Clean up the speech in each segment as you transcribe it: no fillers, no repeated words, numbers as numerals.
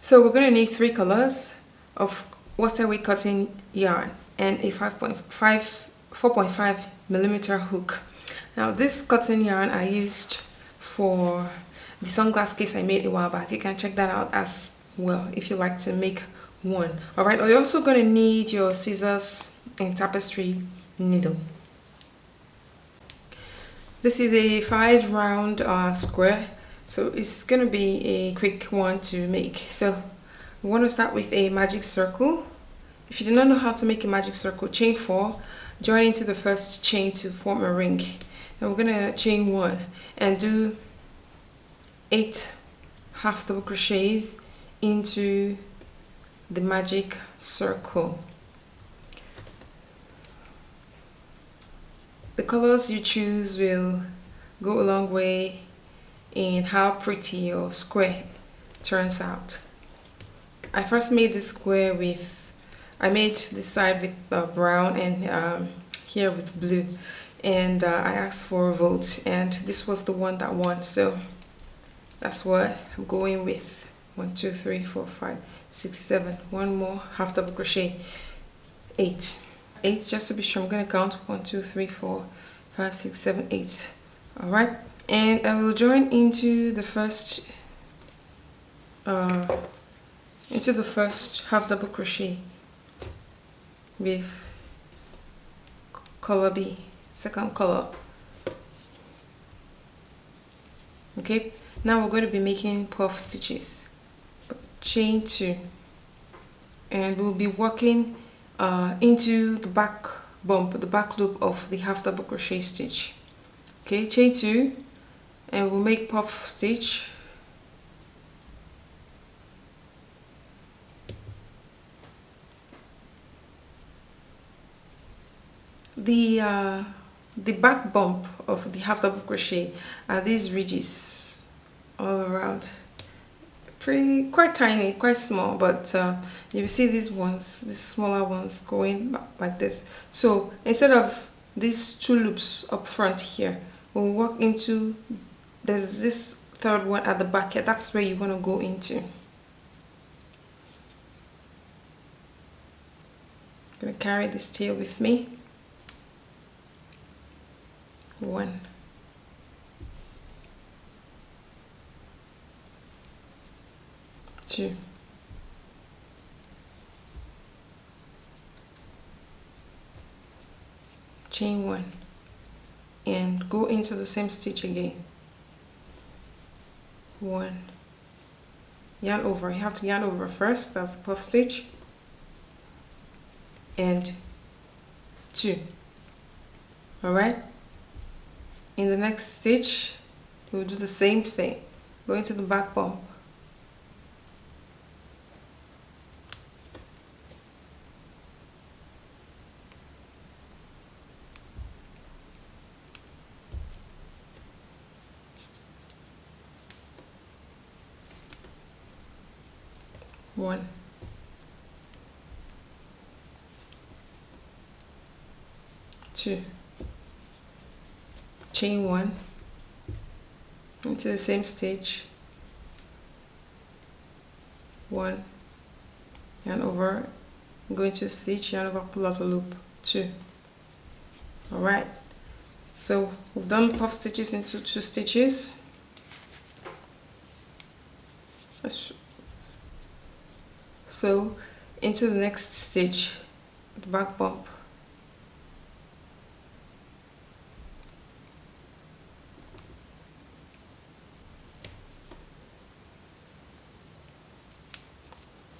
So we're going to need 3 colors of worsted weight cotton yarn and a 4.5 millimeter hook. Now this cotton yarn I used for the sunglass case I made a while back. You can check that out as well if you like to make one. Alright, you're also going to need your scissors and tapestry needle. This is a 5 round square, so it's going to be a quick one to make. So we want to start with a magic circle. If you do not know how to make a magic circle, chain 4, join into the first chain to form a ring. And we're going to chain 1 and do 8 half double crochets into the magic circle. The colors you choose will go a long way in how pretty your square turns out. I first made this square with, I made this side with brown and here with blue, and I asked for a vote and this was the one that won, so that's what I'm going with. 1 2 3 4 5 6 7, one more half double crochet, 8, just to be sure. I'm going to count 1 2 3 4 5 6 7 8. All right, and I will join into the first half double crochet with color B, second color. Okay, now we're going to be making puff stitches. Chain 2, and we'll be working into the back bump, the back loop of the half double crochet stitch. Okay, chain 2, and we'll make puff stitch. The back bump of the half double crochet are these ridges all around. Quite tiny, quite small, but you see these ones, these smaller ones going like this. So instead of these 2 loops up front here, we'll work into, there's this third one at the back here. That's where you want to go into. I'm going to carry this tail with me. 1, 2, chain 1 and go into the same stitch again. 1, yarn over. You have to yarn over first, that's the puff stitch, and 2. All right, in the next stitch we'll do the same thing, go into the back bump, one, 2, chain 1 into the same stitch, 1, yarn over, go into a stitch, yarn over, pull out a loop, 2. All right, so we've done puff stitches into 2 stitches. So into the next stitch, the back bump,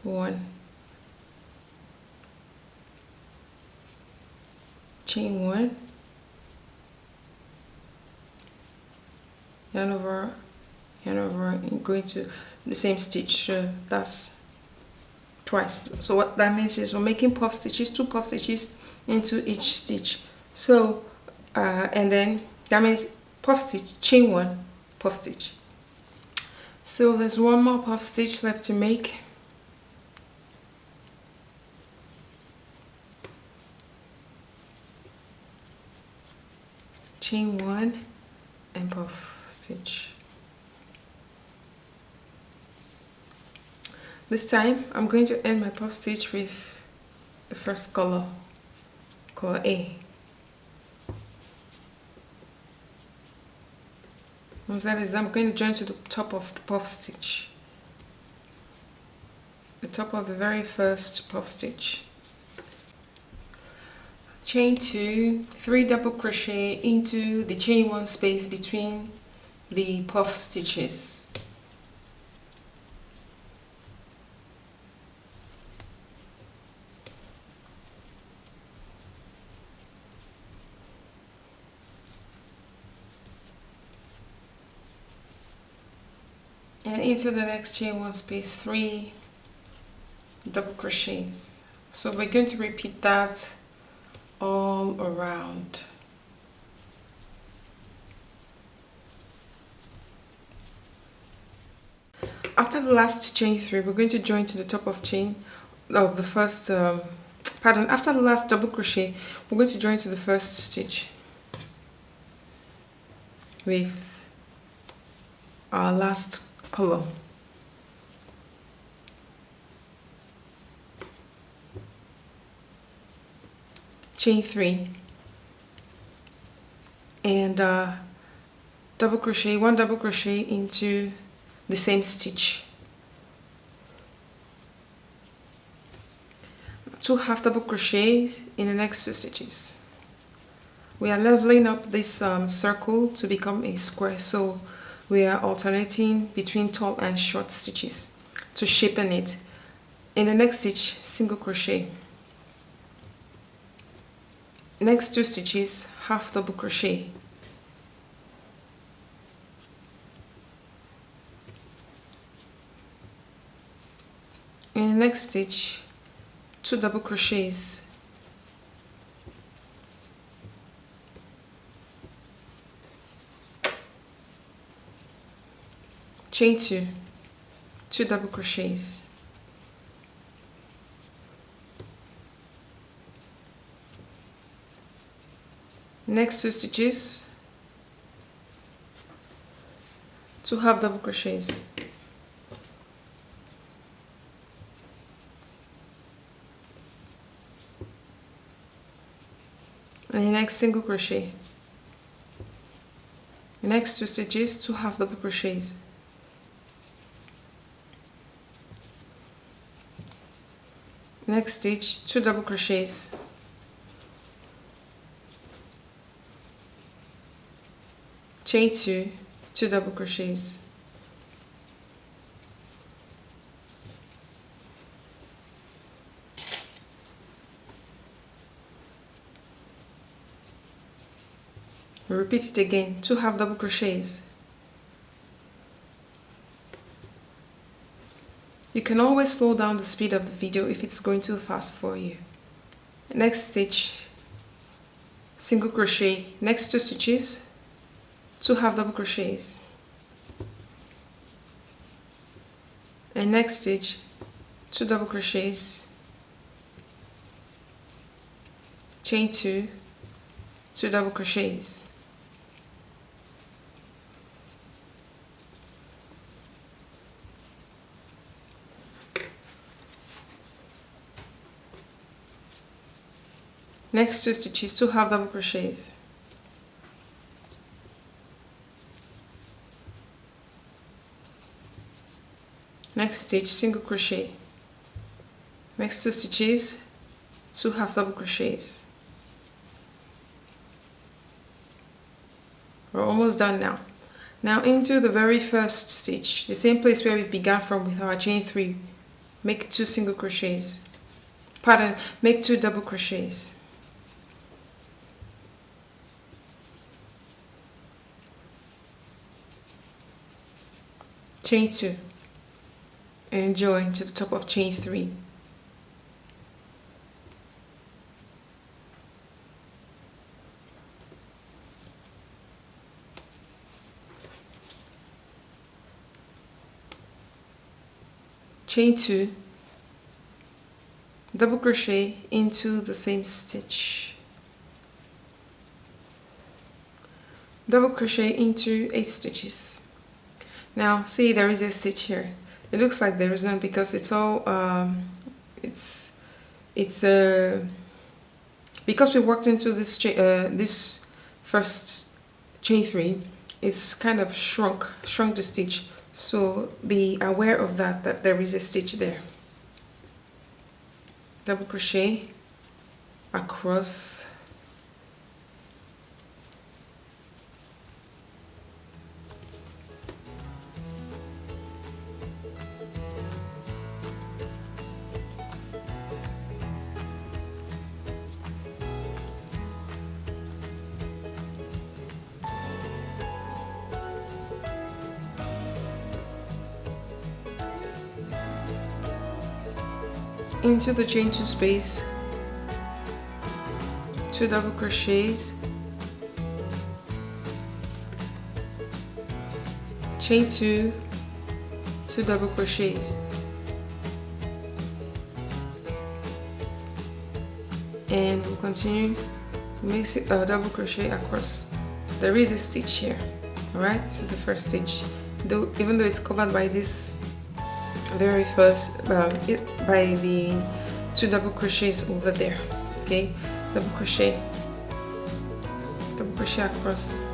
one, chain 1, yarn over, and go into the same stitch. So that's twice. So what that means is we're making puff stitches, 2 puff stitches into each stitch. So and then that means puff stitch, chain 1, puff stitch. So there's 1 more puff stitch left to make. Chain 1 and puff stitch. This time I'm going to end my puff stitch with the first color A. Once that is done, I'm going to join to the top of the puff stitch, the top of the very first puff stitch. Chain 2, 3 double crochet into the chain 1 space between the puff stitches. And into the next chain 1 space, 3 double crochets. So we're going to repeat that all around. After the last chain 3, we're going to join to the top of chain of the first after the last double crochet, we're going to join to the first stitch with our last color. Chain 3 and double crochet, 1 double crochet into the same stitch, 2 half double crochets in the next 2 stitches. We are leveling up this circle to become a square, so we are alternating between tall and short stitches to shapen it. In the next stitch, single crochet. Next 2 stitches, half double crochet. In the next stitch, 2 double crochets. Chain 2, 2 double crochets. Next 2 stitches, 2 half double crochets. And the next single crochet. The next 2 stitches, 2 half double crochets. Next stitch, 2 double crochets. Chain 2, 2 double crochets. We repeat it again, 2 half double crochets. You can always slow down the speed of the video if it's going too fast for you. Next stitch, single crochet. Next 2 stitches, 2 half double crochets. And next stitch, 2 double crochets. Chain 2, 2 double crochets. Next 2 stitches, 2 half double crochets. Next stitch, single crochet. Next 2 stitches, 2 half double crochets. We're almost done now. Now into the very first stitch, the same place where we began from with our chain 3, make 2 single crochets. Pardon, make 2 double crochets. Chain 2 and join to the top of chain 3. Chain 2, double crochet into the same stitch, double crochet into 8 stitches. Now see, there is a stitch here. It looks like there is none because it's all it's because we worked into this this first chain 3, it's kind of shrunk the stitch, so be aware of that there is a stitch there. Double crochet across, into the chain 2 space, 2 double crochets, chain 2, 2 double crochets, and we'll continue to make a double crochet across. There is a stitch here. Alright, this is the first stitch, though even though it's covered by this very first by the 2 double crochets over there. Okay, double crochet across,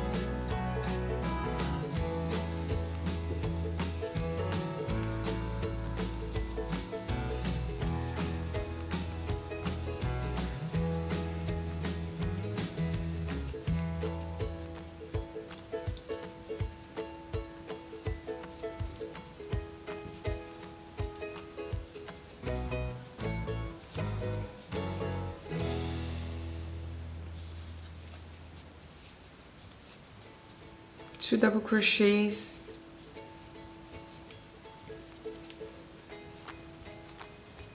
two double crochets,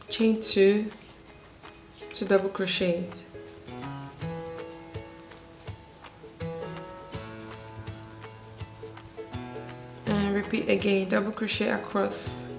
chain 2, 2 double crochets, and repeat again, double crochet across,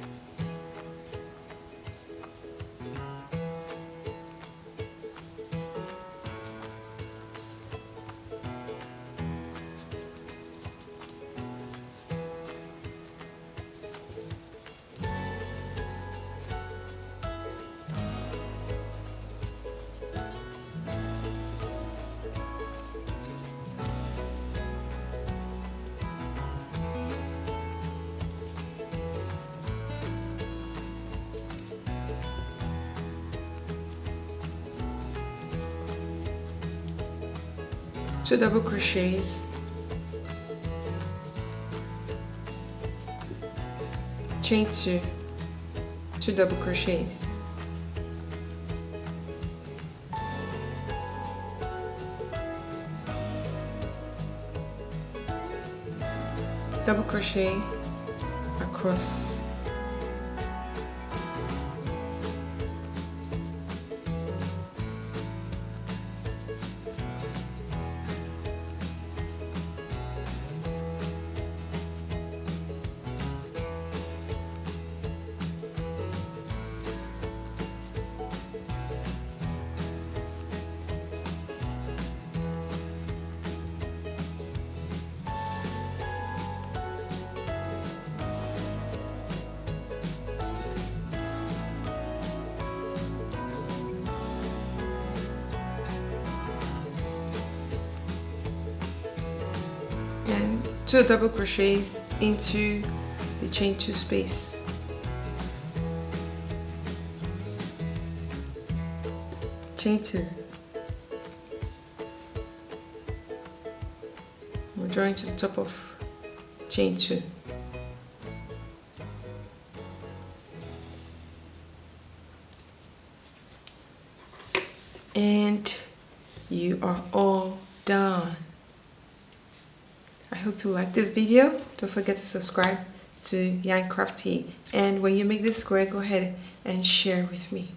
two double crochets, chain 2, 2 double crochets, double crochet across, and 2 double crochets into the chain 2 space, chain 2, we're drawing to the top of chain 2, and you are all done. I hope you like this video. Don't forget to subscribe to Yarn Craftee, and when you make this square, go ahead and share with me.